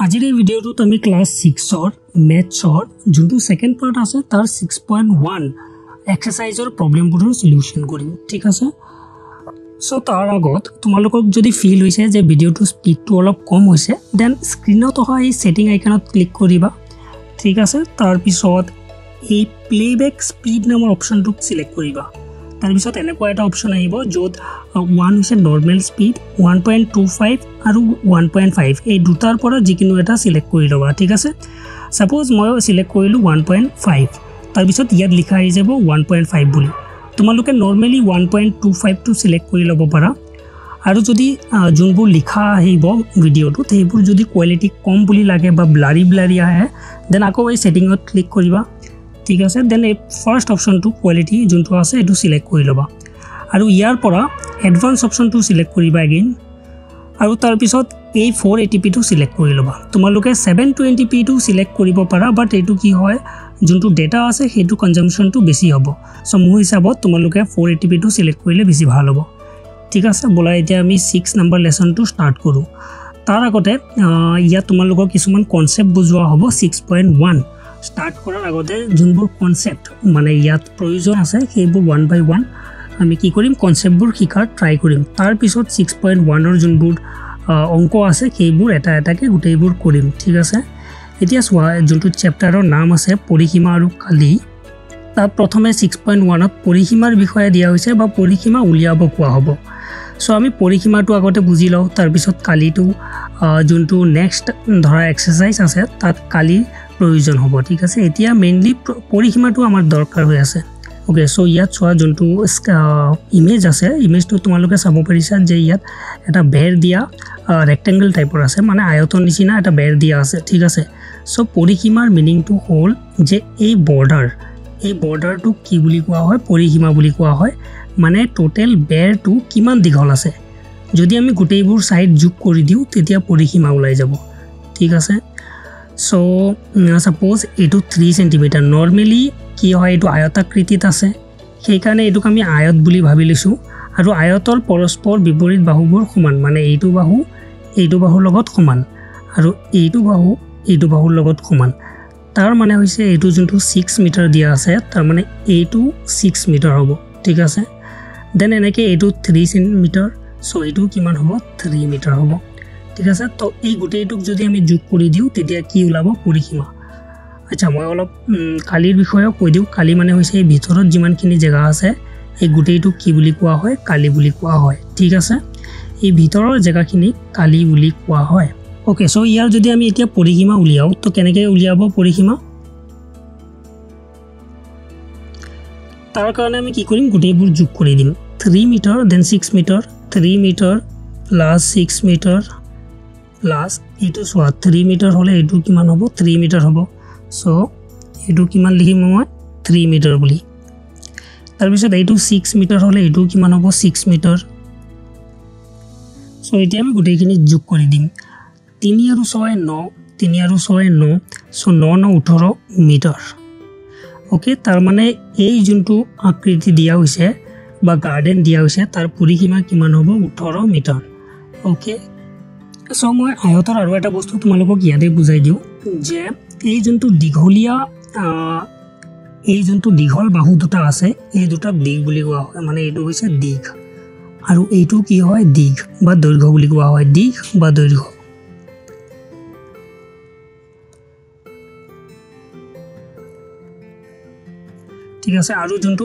আজিৰ এই ভিডিঅ'টোত আমি ক্লাছ 6ৰ মেথছৰ যোনটো সেকেন্ড পাৰ্ট আছে তাৰ 6.1 এক্সাৰসাইজৰ প্ৰবলেমবোৰৰ সলিউশন কৰিম ঠিক আছে সো তাৰ আগত তোমালোকক যদি ফিল হৈছে যে ভিডিঅ'টো স্পীডটো অলপ কম হৈছে দেন স্ক্ৰিনত অহা এই সেটিং আইকনত ক্লিক কৰিবা ঠিক আছে তাৰ পিছত এই প্লেবেক স্পীড নামৰ অপচনটো সিলেক্ট কৰিবা তাৰ পিছত এনেকুৱা এটা অপচন আহিব যত 1 হৈছে নৰমাল স্পীড 1.25 আৰু 1.5 এই দুটাৰ পৰা যিকিনো এটা সিলেক্ট কৰি লবা ঠিক আছে সাপোজ মই সিলেক্ট কৰিলো 1.5 তাৰ পিছত ইয়াত লিখা আহি যাব 1.5 বুলি তোমালোকে নৰমালি 1.25 টো সিলেক্ট কৰি লব পাৰা আৰু যদি যোনবোৰ লিখা আহিব ভিডিঅ'টো সেইবোৰ যদি কোৱালিটি কম বুলি লাগে বা ব্লাৰি আহে দেন আকৌ এই সেটিংত ক্লিক কৰিবা ঠিক আছে দেন এই ফাৰ্স্ট অপচনটো কোৱালিটি যোনটো আছে এটো সিলেক্ট কৰি লবা আৰু ইয়াৰ পৰা এডভান্স অপচনটো সিলেক্ট কৰিবা अगेन আৰু তাৰ পিছত এই 480p টো সিলেক্ট কৰি লবা তোমালোকে 720p টো সিলেক্ট কৰিব পাৰা বাট এটো কি হয় যোনটো ডেটা আছে হেতু কনজাম্পশনটো বেছি হ'ব সো মোৰ হিচাপত তোমালোকে 480p টো সিলেক্ট কৰিলে বেছি ভাল হ'ব ঠিক আছে বলা এতিয়া আমি 6 নম্বৰ লেসনটো স্টাৰ্ট কৰো তাৰ আগতে ইয়া তোমালোকক কিছুমান কনসেপ্ট বুজোৱা হ'ব 6.1 স্টাৰ্ট কৰাৰ আগতে যোনবোৰ কনসেপ্ট মানে ইয়াত প্ৰয়োজন আছে সেইবোৰ 1 বাই 1 আমি কি কৰিম কনসেপ্টবোৰ শিকাৰ ট্ৰাই কৰিম তাৰ পিছত 6.1 ৰ যোনবোৰ অংক আছে সেইবোৰ এটা এটাকে গুটেইবোৰ কৰিম ঠিক আছে এতিয়া সোৱা যোনটো চেপ্টাৰৰ নাম আছে পৰিসীমা আৰু কালি তাৰ প্ৰথমে 6.1 ত পৰিসীমাৰ বিষয়ে দিয়া হৈছে বা পৰিসীমা উলিয়াব কোৱা হ'ব সো আমি পৰিসীমাটো আগতে বুজি লও তাৰ পিছত কালিটো যোনটো নেক্সট ধৰা এক্সাৰসাইজ আছে তাত কালি প্ৰয়োজন হ'ব ঠিক আছে এতিয়া মেইনলি পৰিসীমাটো আমাৰ দৰকাৰ হৈ আছে ওকে সো ইয়াত সোৱা যোনটো ইমেজ আছে ইমেজটো তোমালোকে চাব পাৰিছা যে ইয়াত এটা বেৰ দিয়া ৰেক্টেঙ্গল টাইপৰ আছে মানে আয়তন নিচিনা এটা বেৰ দিয়া আছে ঠিক আছে সো পৰিসীমাৰ মিনিংটো হ'ল যে এই বৰ্ডাৰটো কি বুলি কোৱা হয় পৰিসীমা বুলি কোৱা হয় মানে টোটাল বেৰটো কিমান দীঘল আছে যদি আমি গুটেইবোৰ সাইড যোগ কৰি দিও তেতিয়া পৰিসীমা ওলাই যাব ঠিক আছে সো সাপোজ এটো 3 সেন্টিমিটাৰ নৰমালি কি হয় এটো আয়তাকৃতিত আছে সেই কাৰণে এটোক আমি আয়ত বুলি ভাবি লৈছো আৰু আয়তৰ পৰস্পৰ বিপৰীত বাহুবোৰ সমান মানে এইটো বাহুৰ লগত সমান আৰু এইটো বাহুৰ লগত সমান তাৰ মানে হৈছে এটো যোনটো 6 মিটাৰ দিয়া আছে তাৰ মানে এইটো 6 মিটাৰ হ'ব ঠিক আছে দেন এনেকে এইটো 3 সেন্টিমিটাৰ সো এইটো কিমান হ'ব 3 মিটাৰ হ'ব ঠিক আছে তো এই গুটেইটোক যদি আমি যোগ কৰি দিও তেতিয়া কি ওলাব পৰিসীমা আচ্ছা মই অলপ কালিৰ বিষয়ে কৈ দিও কালি মানে হৈছে এই ভিতৰত যিমানখিনি জায়গা আছে এই গুটেইটোক কি বুলি কোৱা হয় কালি বুলি কোৱা হয় ঠিক আছে এই ভিতৰৰ জায়গাখিনি কালি বুলি কোৱা হয় ওকে সো ইয়াৰ যদি আমি এতিয়া পৰিসীমা উলিয়াও তো কেনেকৈ উলিয়াব পৰিসীমা তাৰ কাৰণে আমি কি কৰিম গুটেইবোৰ যোগ কৰি দিম 3 metre then 6 metre 3 metre plus 6 metre plus এটো সোৱা 3 মিটাৰ হলে এটো কিমান হ'ব 3 মিটাৰ হ'ব সো এটো কিমান লিখিম মই 3 মিটাৰ বুলি তাৰ পিছত এটো 6 মিটাৰ হলে এটো কিমান হ'ব 6 মিটাৰ সো এতিয়া আমি গুটেইখিনি যোগ কৰি দিম 3 আৰু 6 9 3 আৰু 6 9 সো 9 9 18 মিটাৰ ওকে তাৰ মানে এই যোনটো আকৃতি দিয়া হৈছে বা গাৰ্ডেন দিয়া হৈছে তাৰ পৰিসীমা কিমান হ'ব 18 মিটাৰ ওকে সো মই আয়তৰ আৰু এটা বস্তু তোমালোকক ইয়াতে বুজাই দিও যে এই যোনটো দীঘল বাহু দুটা আছে এই দুটা দিগ বুলি কোৱা হয় মানে এইটো হৈছে দিগ আৰু এইটো কি হয় দিগ বা দৈৰ্ঘ্য বুলি কোৱা হয় দিগ বা দৈৰ্ঘ্য ঠিক আছে আৰু যোনটো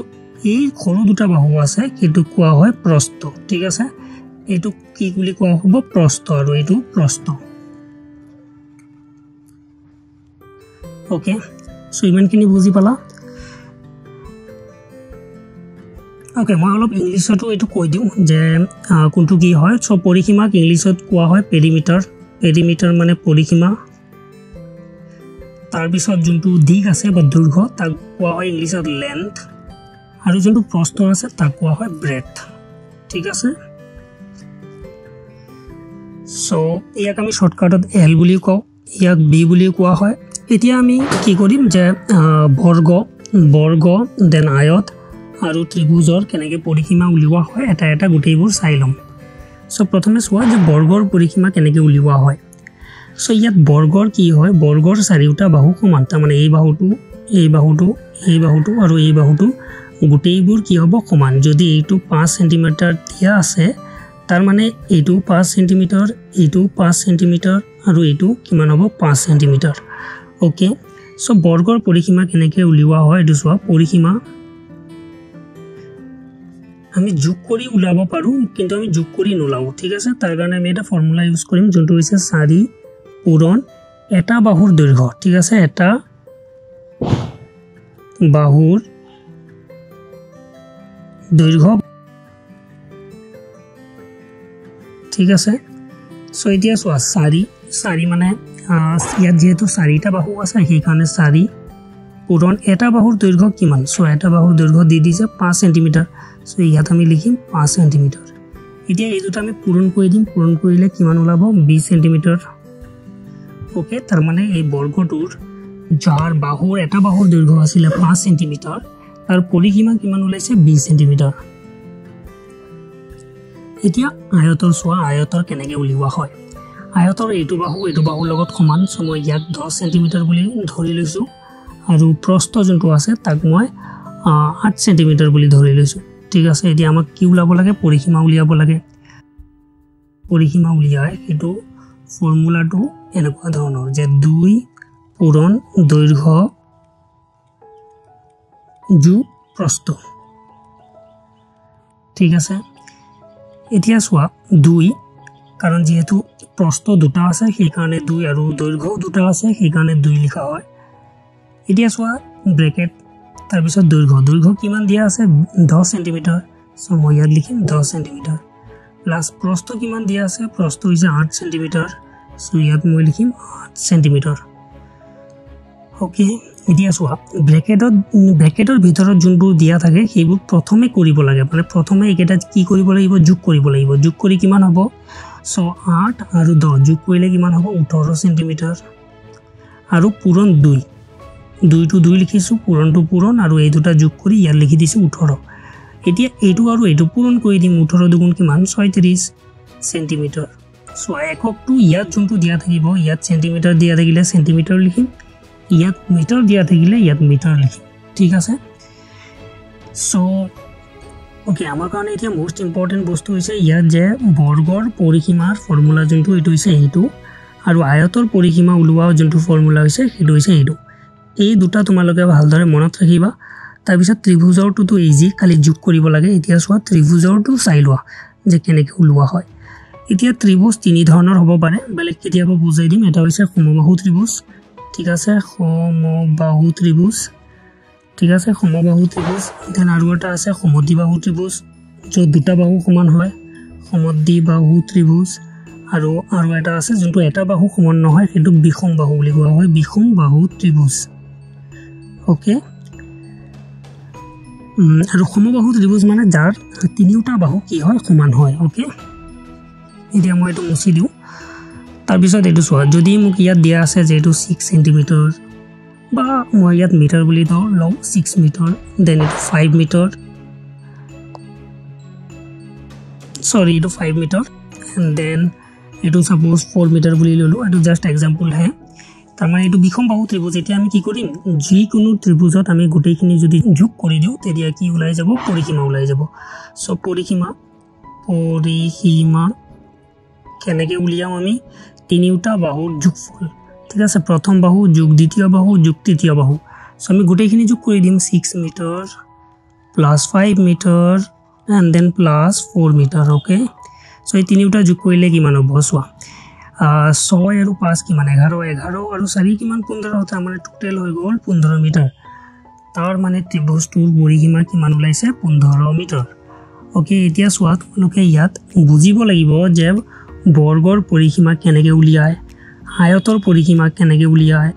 এই সৰু দুটা বাহু আছে সেইটো কোৱা হয় প্ৰস্থ ঠিক আছে এটো কি বুলি কোৱা হ'ব প্ৰস্থ আৰু এটো প্ৰস্থ ওকে সো ইমানখিনি বুজি পালা ওকে মই অলপ ইংলিশতো এটো কৈ দিও যে কোনটো কি হয় সো পৰিসীমাক ইংলিশত কোৱা হয় পেৰিমিটাৰ মানে পৰিসীমা তাৰ পিছত যোনটো দিগ আছে বা দৈৰ্ঘ্য তাক কোৱা হয় ইংলিশত লেন্থ আৰু যোনটো প্ৰস্থ আছে তাক কোৱা হয় ব্ৰেডথ ঠিক আছে সো ইয়াক আমি শৰ্টকাটত এল বুলি কও ইয়াক বি বুলি কোৱা হয় এতিয়া আমি কি কৰিম যে বৰ্গ দেন আয়ত আৰু ত্ৰিভুজৰ কেনেকৈ পৰিসীমা উলিওৱা হয় এটা গুটেইবোৰ চাই লম সো প্ৰথমে সোৱা যে বৰ্গৰ পৰিসীমা কেনেকৈ উলিওৱা হয় সো ইয়াত বৰ্গৰ কি হয় বৰ্গৰ চাৰিওটা বাহু সমান তাৰ মানে এই বাহুটো আৰু এই বাহুটো গোটেইবোৰ কি হ'ব সমান যদি এইটো 5 সেন্টিমিটাৰ দিয়া আছে তাৰ মানে এইটো 5 সেন্টিমিটাৰ এইটো 5 সেন্টিমিটাৰ আৰু এইটো কিমান হ'ব 5 সেন্টিমিটাৰ ওকে সো বৰ্গৰ পৰিসীমা কেনেকৈ উলিওৱা হয় এটো চোৱা পৰিসীমা আমি যোগ কৰি উলাব পাৰো কিন্তু আমি যোগ কৰি নোলাও ঠিক আছে তাৰ কাৰণে আমি এটা ফৰ্মুলা ইউজ কৰিম যোনটো হৈছে 4 পূৰণ এটা বাহুৰ দৈৰ্ঘ্য ঠিক আছে এটা বাহুৰ দৈৰ্ঘ্য ঠিক আছে সো এতিয়া চোৱা 4 মানে ইয়াত যেহেতু 4টা বাহু আছে সেই কাৰণে 4 পূৰণ এটা বাহুৰ দৈৰ্ঘ্য কিমান সো এটা বাহুৰ দৈৰ্ঘ্য দি দিছে 5 সেন্টিমিটাৰ সো ইয়াত আমি লিখিম 5 সেন্টিমিটাৰ এতিয়া এই দুটা আমি পূৰণ কৰি দিম পূৰণ কৰিলে কিমান ওলাব 20 সেন্টিমিটাৰ ওকে তাৰ মানে এই বৰ্গটোৰ যাৰ বাহুৰ এটা বাহুৰ দৈৰ্ঘ্য আছিল 5 সেন্টিমিটাৰ তাৰ পৰিসীমা কিমান ওলাইছে 20 সেন্টিমিটাৰ এতিয়া আয়তৰ সোৱা আয়তৰ কেনেকৈ উলিওৱা হয় আয়তৰ এইটো বাহুৰ লগত সমান সো মই ইয়াক 10 সেন্টিমিটাৰ বুলি ধৰি লৈছো আৰু প্ৰস্থ যোনটো আছে তাক মই 8 সেন্টিমিটাৰ বুলি ধৰি লৈছো ঠিক আছে এতিয়া আমাক কি উলাব লাগে পৰিসীমা উলিয়াব লাগে পৰিসীমা উলিয়াই এটো ফৰ্মুলাটো এনেকুৱা ধৰণৰ যে 2 পূৰণ দৈৰ্ঘ্য যোগ প্ৰস্থ ঠিক আছে এতিয়া সোৱা 2 কাৰণ যেহেতু প্ৰস্থ দুটা আছে সেই কাৰণে 2 আৰু দৈৰ্ঘ্য দুটা আছে সেই কাৰণে 2 লিখা হয় এতিয়া সোৱা ব্ৰেকেট তাৰ পিছত দৈৰ্ঘ্য কিমান দিয়া আছে 10 সেন্টিমিটাৰ সো মই ইয়াত লিখিম 10 সেন্টিমিটাৰ প্লাস প্ৰস্থ কিমান দিয়া আছে প্ৰস্থ হৈছে 8 সেন্টিমিটাৰ সো ইয়াত মই লিখিম 8 সেন্টিমিটাৰ ওকে এতিয়া সোৱা ব্ৰেকেটৰ ভিতৰত যোনবোৰ দিয়া থাকে সেইবোৰ প্ৰথমে কৰিব লাগে মানে প্ৰথমে একেটা কি কৰিব লাগিব যোগ কৰিব লাগিব যোগ কৰি কিমান হ'ব সো 8 আৰু 10 যোগ কৰিলে কিমান হ'ব 18 সেন্টিমিটাৰ আৰু পূৰণ 2 2 to 2 লিখিছো পূৰণটো পূৰণ আৰু এই দুটা যোগ কৰি ইয়াত লিখি দিছো 18 এতিয়া এইটো আৰু এইটো পূৰণ কৰি দিম 18 দুগুণ কিমান 36 সেন্টিমিটাৰ সো এককটো ইয়াত যোনটো দিয়া থাকিব ইয়াত সেন্টিমিটাৰ দিয়া থাকিলে সেন্টিমিটাৰ লিখিম ইয়াত মিটাৰ দিয়া থাকিলে ইয়াত মিটাৰ লিখিম ঠিক আছে সো ওকে আমাৰ কাৰণে এতিয়া মোস্ট ইম্পৰ্টেন্ট বস্তু হৈছে ইয়াত যে বৰ্গৰ পৰিসীমাৰ ফৰ্মুলা যোনটো এটো হৈছে এইটো আৰু আয়তৰ পৰিসীমা উলোৱা যোনটো ফৰ্মুলা হৈছে সেইটো হৈছে এইটো এই দুটা তোমালোকে ভালদৰে মনত ৰাখিবা তাৰ পিছত ত্ৰিভুজৰটো ইজি খালি যোগ কৰিব লাগে এতিয়া সোৱা ত্ৰিভুজৰটো চাই লোৱা যে কেনেকৈ উলোৱা হয় এতিয়া ত্ৰিভুজ তিনি ধৰণৰ হ'ব পাৰে বেলেগ কেতিয়াবা বুজাই দিম এটা হৈছে সমবাহু ত্ৰিভুজ ঠিক আছে সমবাহু ত্ৰিভুজ ঠিক আছে সমবাহু ত্ৰিভুজ দেন আৰু এটা আছে সমদ্বিবাহু ত্ৰিভুজ য'ত দুটা বাহু সমান হয় সমদ্বিবাহু ত্ৰিভুজ আৰু এটা আছে যোনটো এটা বাহু সমান নহয় সেইটো বিষম বাহু বুলি কোৱা হয় বিষম বাহু ত্ৰিভুজ ওকে আৰু সমবাহু ত্ৰিভুজ মানে যাৰ তিনিটা বাহু কি হয় সমান হয় ওকে এতিয়া মই এটো মুছি দিও তাৰ পিছত এটো সোৱা যদি মোক ইয়াত দিয়া আছে যে এটো 6 সেন্টিমিটাৰ বা মই ইয়াত মিটাৰ বুলি লও 6 মিটাৰ দেন 5 মিটাৰ সৰি এটো 5 মিটাৰ এন্ড দেন এটো সাপোজ 4 মিটাৰ বুলি ললো এটো জাস্ট এক্সাম্পল হে তাৰ মানে এটো বিষম বাহু ত্ৰিভুজ এতিয়া আমি কি কৰিম যি কোনো ত্ৰিভুজত আমি গোটেইখিনি যদি যোগ কৰি দিও তেতিয়া কি ওলাই যাব পৰিসীমা ওলাই যাব সো পৰিসীমা কেনেকৈ উলিয়াম আমি তিনিটা বাহুৰ যোগফল ঠিক আছে প্ৰথম বাহু যোগ দ্বিতীয় বাহু যোগ তৃতীয় বাহু সো আমি গোটেইখিনি যোগ কৰি দিম 6 metre plus 5 metre and then plus 4 metre okay so এই তিনিটা যোগ কৰিলে কিমান হ'ব সোৱা 6 আৰু 5 কিমান 11 আৰু 4 কিমান 15 তাৰ মানে টোটাল হৈ গ'ল 15 মিটাৰ তাৰ মানে ত্ৰিভুজটোৰ পৰিসীমা কিমান ওলাইছে 15 মিটাৰ ওকে এতিয়া সোৱা তোমালোকে ইয়াত বুজিব লাগিব যে বৰ্গৰ পৰিসীমা কেনেকৈ উলিয়ায় আয়তৰ পৰিসীমা কেনেকৈ উলিয়ায়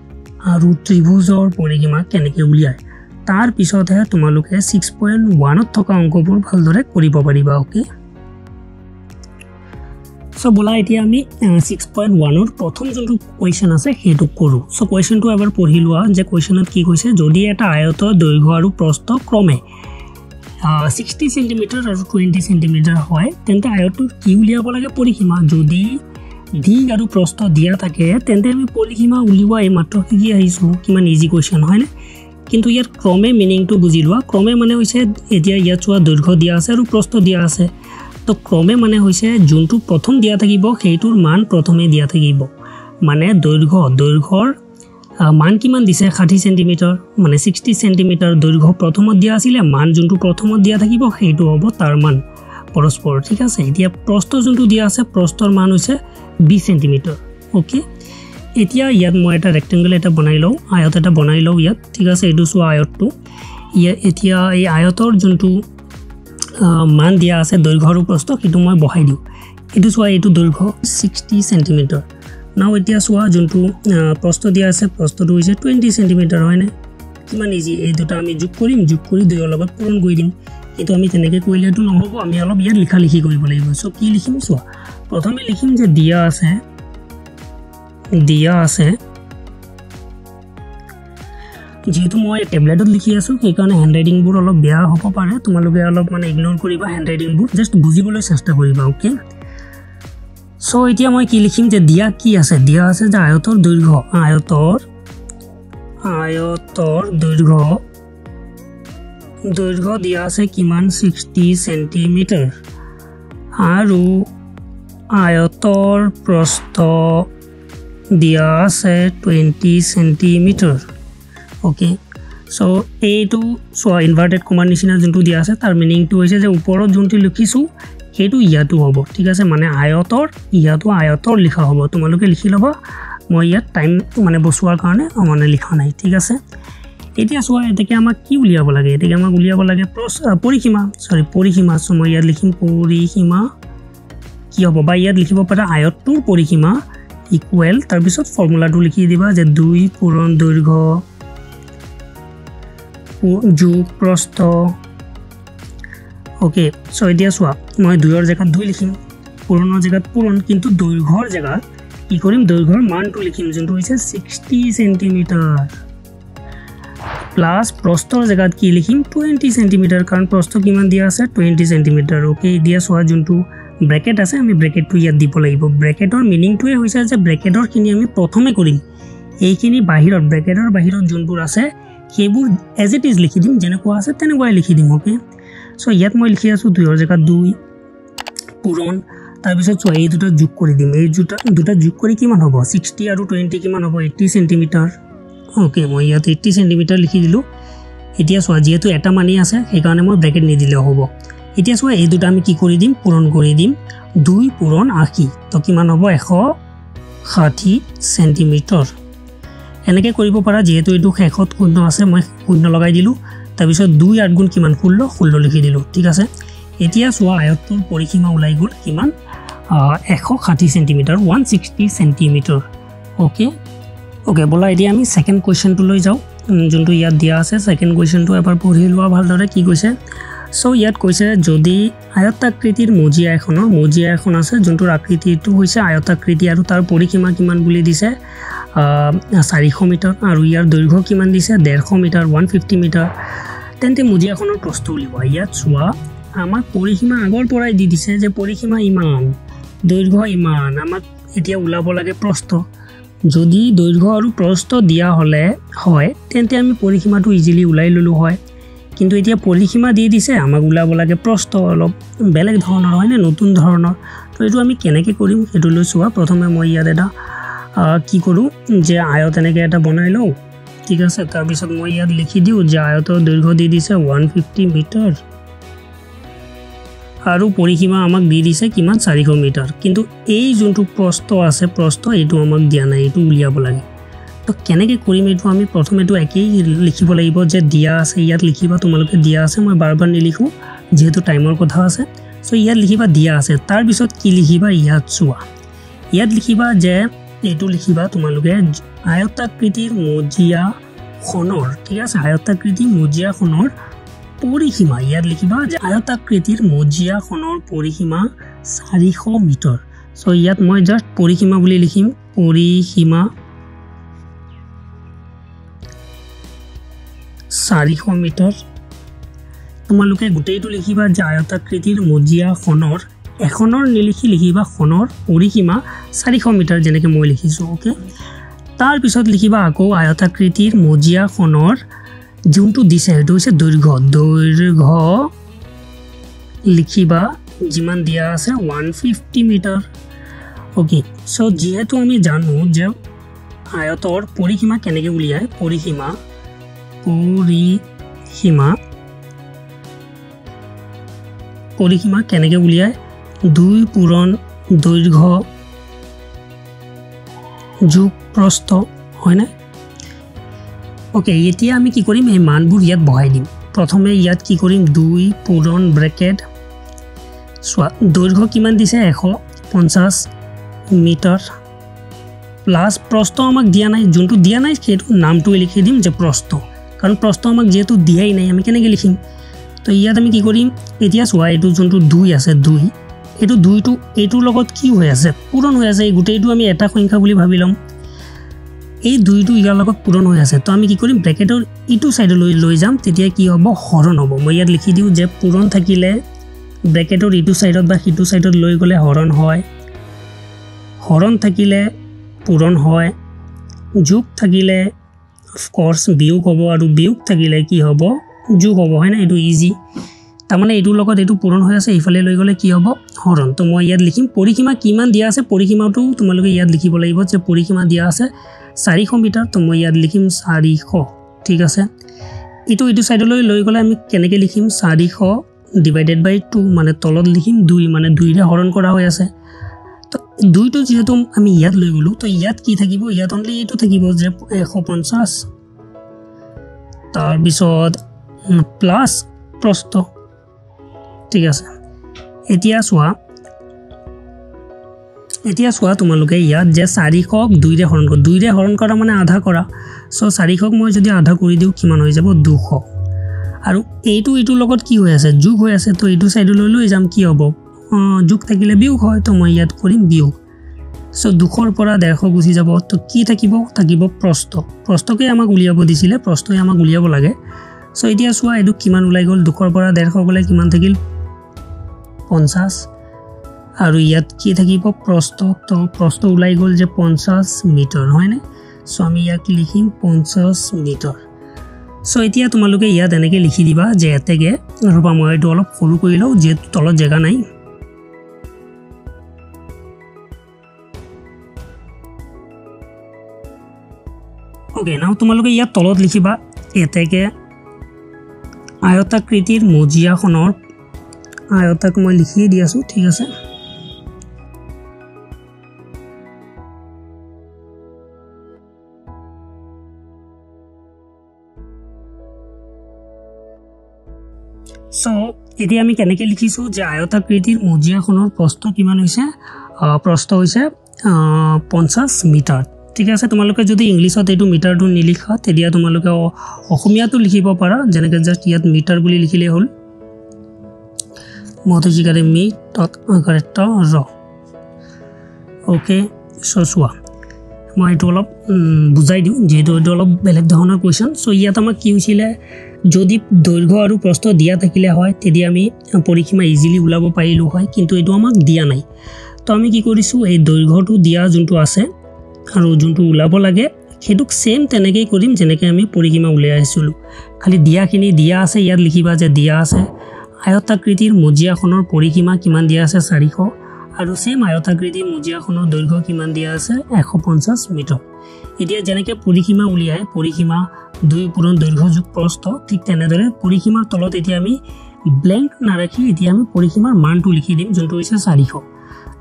আৰু ত্ৰিভুজৰ পৰিসীমা কেনেকৈ উলিয়ায় তাৰ পিছতহে তোমালোকে 6.1 ত থকা অংকবোৰ ভালদৰে কৰিব পাৰিবা ওকে সো বলা এতিয়া আমি 6.1 ৰ প্ৰথম যোনটো কোৱেশ্চন আছে হেতু কৰো সো কোৱেশ্চনটো এবাৰ পঢ়ি লোৱা যে কোৱেশ্চনত কি কৈছে যদি এটা আয়তৰ দৈৰ্ঘ্য আৰু প্ৰস্থ ক্ৰমে 60 সেন্টিমিটাৰ আৰু 20 সেন্টিমিটাৰ হয় তেন্তে আয়তৰ কি উলিয়াব লাগে পৰিসীমা যদি দিক আৰু প্ৰস্থ দিয়া থাকে তেন্তে আমি পৰিসীমা উলিওৱা এই মাত্ৰ শিকি আহিছোঁ কিমান ইজি কুৱেশ্যন হয়নে কিন্তু ইয়াত ক্ৰমে মিনিংটো বুজি লোৱা ক্ৰমে মানে হৈছে এতিয়া ইয়াত চোৱা দৈৰ্ঘ্য দিয়া আছে আৰু প্ৰস্থ দিয়া আছে তো ক্ৰমে মানে হৈছে যোনটো প্ৰথম দিয়া থাকিব সেইটোৰ মান প্ৰথমে দিয়া থাকিব মানে দৈৰ্ঘ্যৰ মান কিমান দিছে 60 সেন্টিমিটাৰ মানে 60 সেন্টিমিটাৰ দৈৰ্ঘ্য প্ৰথমত দিয়া আছিল মান যোনটো প্ৰথমত দিয়া থাকিব সেইটো হ'ব তাৰ মান পৰস্পৰ ঠিক আছে এতিয়া প্ৰস্থ যোনটো দিয়া আছে প্ৰস্থৰ মান হৈছে 20 সেন্টিমিটাৰ ওকে এতিয়া ইয়াত মই এটা ৰেক্টেংগল এটা বনাই লওঁ আয়ত এটা বনাই লওঁ ইয়াত ঠিক আছে এইটো চোৱা আয়তটো এতিয়া এই আয়তৰ যোনটো মান দিয়া আছে দৈৰ্ঘ্য আৰু প্ৰস্থ সেইটো মই বহাই দিওঁ এইটো চোৱা এইটো দৈৰ্ঘ্য 60 সেন্টিমিটাৰ নাও এতিয়া চোৱা যোনটো প্ৰস্থ দিয়া আছে প্ৰস্থটো হৈছে 20 সেন্টিমিটাৰ হয়নে কিমান ইজি এই দুটা আমি যোগ কৰি দুইৰ লগত পূৰণ কৰি দিম কিন্তু আমি তেনেকৈ কৰিলেতো নহ'ব আমি অলপ ইয়াত লিখি কৰিব লাগিব সো কি লিখিম চোৱা প্ৰথমে লিখিম যে দিয়া আছে যেহেতু মই টেবলেটত লিখি আছো সেইকাৰণে হেণ্ডৰাইটিংবোৰ অলপ বেয়া হ'ব পাৰে তোমালোকে অলপ মানে ইগনোৰ কৰিবা হেণ্ডৰাইটিংবোৰ জাষ্ট বুজিবলৈ চেষ্টা কৰিবা ওকে সো এতিয়া মই কি লিখিম যে দিয়া কি আছে দিয়া আছে যে আয়তৰ দৈৰ্ঘ্য দিয়া আছে কিমান 60 সেন্টিমিটাৰ আৰু আয়তৰ প্ৰস্থ দিয়া আছে 20 সেন্টিমিটাৰ ওকে সো এইটো সো ইনভাৰ্টেড কমাৰ নিচিনা যোনটো দিয়া আছে তাৰ মিনিংটো হৈছে যে ওপৰত যোনটো লিখিছো সেইটো ইয়াতো হ'ব ঠিক আছে মানে আয়তৰ লিখা হ'ব তোমালোকে লিখি ল'বা মই ইয়াত টাইম মানে বসুৱাৰ কাৰণে মানে লিখা নাই ঠিক আছে এতিয়া চোৱা এটাকে আমাক কি উলিয়াব লাগে এটাকে আমাক উলিয়াব লাগে পৰিসীমা সো মই ইয়াত লিখিম পৰিসীমা কি হ'ব বা ইয়াত লিখিব পাৰা আয়তটোৰ পৰিসীমা ইকুৱেল তাৰ পিছত ফৰ্মুলাটো লিখি দিবা যে 2 পূৰণ দৈৰ্ঘ্য যোগ প্ৰস্থ ওকে সো এতিয়া চোৱা মই 2 ৰ জায়গাত 2 লিখিম পূৰণৰ জায়গাত পূৰণ কিন্তু দৈৰ্ঘ্যৰ জায়গাত কি কৰিম দৈৰ্ঘ্যৰ মানটো লিখিম যোনটো হৈছে 60 সেন্টিমিটাৰ প্লাস প্ৰস্থৰ জায়গাত কি লিখিম 20 সেন্টিমিটাৰ কাৰণ প্ৰস্থ কিমান দিয়া আছে 20 সেন্টিমিটাৰ ওকে দিয়া চোৱা যোনটো ব্ৰেকেট আছে আমি ব্ৰেকেটটো ইয়াত দিব লাগিব ব্ৰেকেটৰ মিনিংটোৱে হৈছে যে ব্ৰেকেটৰ খিনি আমি প্ৰথমে কৰিম এইখিনি বাহিৰত ব্ৰেকেটৰ বাহিৰত যোনবোৰ আছে সেইবোৰ এজ ইট ইজ লিখি দিম যেনেকুৱা আছে তেনেকুৱাই লিখি দিম ওকে সো ইয়াত মই লিখি আছো 2 ৰ জায়গাত 2 পূৰণ তাৰ পিছত চোৱা এই দুটা যোগ কৰি দিম এই দুটা যোগ কৰি কিমান হ'ব 60 আৰু 20 কিমান হ'ব 80 সেন্টিমিটাৰ ওকে মই ইয়াত 80 সেন্টিমিটাৰ লিখি দিলো এতিয়া চোৱা যেহেতু এটা মানি আছে সেইকাৰণে মই ব্ৰেকেট নিদিলে হ'ব এতিয়া চোৱা এই দুটা আমি কি কৰি দিম পূৰণ কৰি দিম 2 পূৰণ 80 তো কিমান হ'ব 160 সেন্টিমিটাৰ এনেকৈ কৰিব পাৰা যেহেতু এইটো শেষত শূন্য আছে মই শূন্য লগাই দিলো তাৰ পিছত 2 8 গুণ কিমান 16 লিখি দিলো ঠিক আছে এতিয়া চোৱা আয়তটোৰ পৰিসীমা ওলাই গ'ল কিমান 160 সেন্টিমিটাৰ 160 সেন্টিমিটাৰ ওকে বলা এতিয়া আমি সেকেন্ড কোৱেশ্চনটো লৈ যাও যোনটো ইয়াত দিয়া আছে সেকেন্ড কোৱেশ্চনটো এবাৰ পঢ়ি লোৱা ভালদৰে কি কৈছে সো ইয়াত কৈছে যদি আয়তাকৃতিৰ মজিয়া এখন আছে যোনটোৰ আকৃতিটো হৈছে আয়তাকৃতি আৰু তাৰ পৰিসীমা কিমান বুলি দিছে 400 মিটাৰ আৰু ইয়াৰ দৈৰ্ঘ্য কিমান দিছে 150 মিটাৰ 150 মিটাৰ তেন্তে মজিয়াখনৰ প্ৰস্থ উলিওৱা ইয়াত চোৱা আমাক পৰিসীমা আগৰ পৰাই দি দিছে যে পৰিসীমা ইমান দৈৰ্ঘ্য ইমান আমাক এতিয়া উলাব লাগে প্ৰস্থ যদি দৈৰ্ঘ্য আৰু প্ৰস্থ দিয়া হলে হয় তেন্তে আমি পৰিসীমাটো ইজিলি উলাই ললো হয় কিন্তু এতিয়া পৰিসীমা দি দিছে আমাক উলাব লাগে প্ৰস্থ অলপ বেলেগ ধৰণৰ হয় না নতুন ধৰণৰ তো এটো আমি কেনেকৈ কৰিম এটো লৈ চোৱা প্ৰথমে মই ইয়াত এটা কি কৰো যে আয়ত এনেকৈ এটা বনাই লও ঠিক আছে তাৰ পিছত মই ইয়াত লিখি দিও যে আয়তৰ দৈৰ্ঘ্য দি দিছে 150 মিটাৰ আৰু পৰিসীমা আমাক দি দিছে কিমান 400 মিটাৰ কিন্তু এই যোনটো প্ৰস্থ আছে প্ৰস্থ এটো আমাক দিয়া নাই এটো উলিয়াব লাগে তো কেনেকৈ কৰিম এটো আমি প্ৰথমে এটো একেই লিখিব লাগিব যে দিয়া আছে ইয়াত লিখিবা তোমালোকে দিয়া আছে মই বাৰবাৰ নিলিখো যেহেতু টাইমৰ কথা আছে সো ইয়াত লিখিবা দিয়া আছে তাৰ পিছত কি লিখিবা ইয়াত চোৱা ইয়াত লিখিবা যে এটো লিখিবা তোমালোকে আয়তাকৃতিৰ মজিয়াখনৰ ঠিক আছে আয়তাকৃতিৰ মজিয়াখনৰ পৰিসীমা ইয়াত লিখিবা যে আয়তাকৃতিৰ মজিয়াখনৰ পৰিসীমা 400 মিটাৰ সো ইয়াত মই জাস্ট পৰিসীমা বুলি লিখিম পৰিসীমা 400 মিটাৰ তোমালোকে গুটেইটো লিখিবা যে আয়তাকৃতিৰ মজিয়াখনৰ এখনৰ নিলিখি লিখিবা খনৰ পৰিসীমা 400 মিটাৰ যেনেকৈ মই লিখিছোঁ ওকে তাৰ পিছত লিখিবা আকৌ আয়তাকৃতিৰ মজিয়াখনৰ যোনটো দিছে সেইটো হৈছে দৈৰ্ঘ্য লিখিবা যিমান দিয়া আছে 150 মিটাৰ ওকে সো যেহেতু আমি জানো যে আয়তৰ পৰিসীমা কেনেকৈ উলিয়ায় পৰিসীমা কেনেকৈ উলিয়ায় 2 পূৰণ দৈৰ্ঘ্য যোগ প্ৰস্থ হয় না ওকে এতিয়া আমি কি কৰিম এই মানবোৰ ইয়াত বহাই দিম প্ৰথমে ইয়াত কি কৰিম 2 পূৰণ ব্ৰেকেট দৈৰ্ঘ্য কিমান দিছে 150 মিটাৰ প্লাস প্ৰস্থ আমাক দিয়া নাই যোনটো দিয়া নাই সেইটো নামটো লিখি দিম যে প্ৰস্থ কাৰণ প্ৰস্থ আমাক যেহেতু দিয়াই নাই আমি কেনেকৈ লিখিম তো ইয়াত আমি কি কৰিম এতিয়া চোৱা এইটো যোনটো 2 আছে 2 এইটো 2টো এইটোৰ লগত কি হৈ আছে পূৰণ হৈ আছে এই গোটেইটো আমি এটা সংখ্যা বুলি ভাবি লম এই 2টো ইয়াৰ লগত পূৰণ হৈ আছে তো আমি কি কৰিম ব্ৰেকেটৰ ইটো সাইডলৈ লৈ যাম তেতিয়া কি হ'ব হৰণ হ'ব মই ইয়াত লিখি দিওঁ যে পূৰণ থাকিলে ব্ৰেকেটৰ ইটো সাইডত বা সিটো সাইডত লৈ গ'লে হৰণ হয় হৰণ থাকিলে পূৰণ হয় যোগ থাকিলে অফ কোৰ্স বিয়োগ হ'ব আৰু বিয়োগ থাকিলে কি হ'ব যোগ হ'ব হয় না এইটো ইজি তাৰমানে এইটোৰ লগত এইটো পূৰণ হৈ আছে ইফালে লৈ গ'লে কি হ'ব হৰণ তো মই ইয়াত লিখিম পৰিসীমা কিমান দিয়া আছে পৰিসীমাটো তোমালোকে ইয়াত লিখিব লাগিব যে পৰিসীমা দিয়া আছে 400 মিটাৰ তো মই ইয়াত লিখিম 400 ঠিক আছে ইটো সাইডলৈ লৈ গ'লে আমি কেনেকৈ লিখিম 400 ডিভাইডেড বাই 2 মানে তলত লিখিম 2 মানে 2 ৰে হৰণ কৰা হৈ আছে তো 2টো যেহেতু আমি ইয়াত লৈ গ'লো তো ইয়াত কি থাকিব ইয়াত অনলি এইটো থাকিব যে 150 তাৰ পিছত প্লাস প্ৰস্থ ঠিক আছে এতিয়া চোৱা তোমালোকে ইয়াত যে 400ক 2 ৰে হৰণ কৰা 2 ৰে হৰণ কৰা মানে আধা কৰা সো 400ক মই যদি আধা কৰি দিও কিমান হৈ যাব 200 আৰু এইটো লগত কি হৈ আছে যোগ হৈ আছে তো এইটো সাইডলৈ লৈ যাম কি হ'ব যোগ থাকিলে বিয়োগ হয় তো মই ইয়াত কৰিম বিয়োগ সো 200ৰ পৰা 150 গুচি যাব তো কি থাকিব প্ৰস্থকে আমাক উলিয়াব দিছিলে প্ৰস্থই আমাক উলিয়াব লাগে সো এতিয়া চোৱা এইটো কিমান ওলাই গ'ল 200ৰ পৰা 150 গ'লে কিমান থাকিল 50 আৰু ইয়াত কি থাকিব প্ৰস্থ ওলাই গ'ল যে 50 মিটাৰ হয় না সো আমি ইয়াক লিখিম 50 মিটাৰ সো এতিয়া তোমালোকে ইয়াত এনেকৈ লিখি দিবা যে এতেকে ৰবা মই এইটো অলপ সৰু কৰি লওঁ যে তলত জায়গা নাই ওকে নাও তোমালোকে ইয়াত তলত লিখিবা এতেকে আয়তাকৃতিৰ মজিয়াখনৰ আয়তাক মই লিখি দি আছো ঠিক আছে সো এতিয়া আমি কেনেকৈ লিখিছো যে আয়তাকৃতিৰ মজিয়াখনৰ প্ৰস্থ কিমান হৈছে প্ৰস্থ হৈছে 50 মিটাৰ ঠিক আছে তোমালোকে যদি ইংলিশত এইটো মিটাৰটো নিলিখা তেতিয়া তোমালোকে অসমীয়াটো লিখিব পাৰা যেনেকৈ জাস্ট ইয়াত মিটাৰ বুলি লিখিলে হ'ল মতে জিগাৰে মিটাৰ কাৰেক্ট ৰ ওকে সো চোৱা মই এইটো অলপ বুজাই দিওঁ যেহেতু এইটো অলপ বেলেগ ধৰণৰ কোৱেশ্চন সো ইয়াত আমাক কি হৈছিলে যদি দৈৰ্ঘ্য আৰু প্ৰস্থ দিয়া থাকিলে হয় তেতিয়া আমি পৰিসীমা ইজিলি উলাব পাৰিলো হয় কিন্তু এইটো আমাক দিয়া নাই তো আমি কি কৰিছো এই দৈৰ্ঘ্যটো দিয়া যোনটো আছে আৰু যোনটো উলাব লাগে হেতুক সেম তেনেকৈ কৰিম যেনেকৈ আমি পৰিসীমা উলিয়াই আছিলো খালি দিয়াখিনি দিয়া আছে ইয়াত লিখিবা যে দিয়া আছে আয়তাকৃতিৰ মজিয়াখনৰ পৰিসীমা কিমান দিয়া আছে 400 আৰু সেম আয়তাকৃতিৰ মজিয়াখনৰ দৈৰ্ঘ্য কিমান দিয়া আছে 150 মিটাৰ এতিয়া যেনেকৈ পৰিসীমা উলিয়াই পৰিসীমা 2 পূৰণ দৈৰ্ঘ্য যোগ প্ৰস্থ ঠিক তেনেদৰে পৰিসীমাৰ তলত এতিয়া আমি ব্ল্যাঙ্ক নাৰাখি এতিয়া আমি পৰিসীমাৰ মানটো লিখি দিম যোনটো হৈছে 400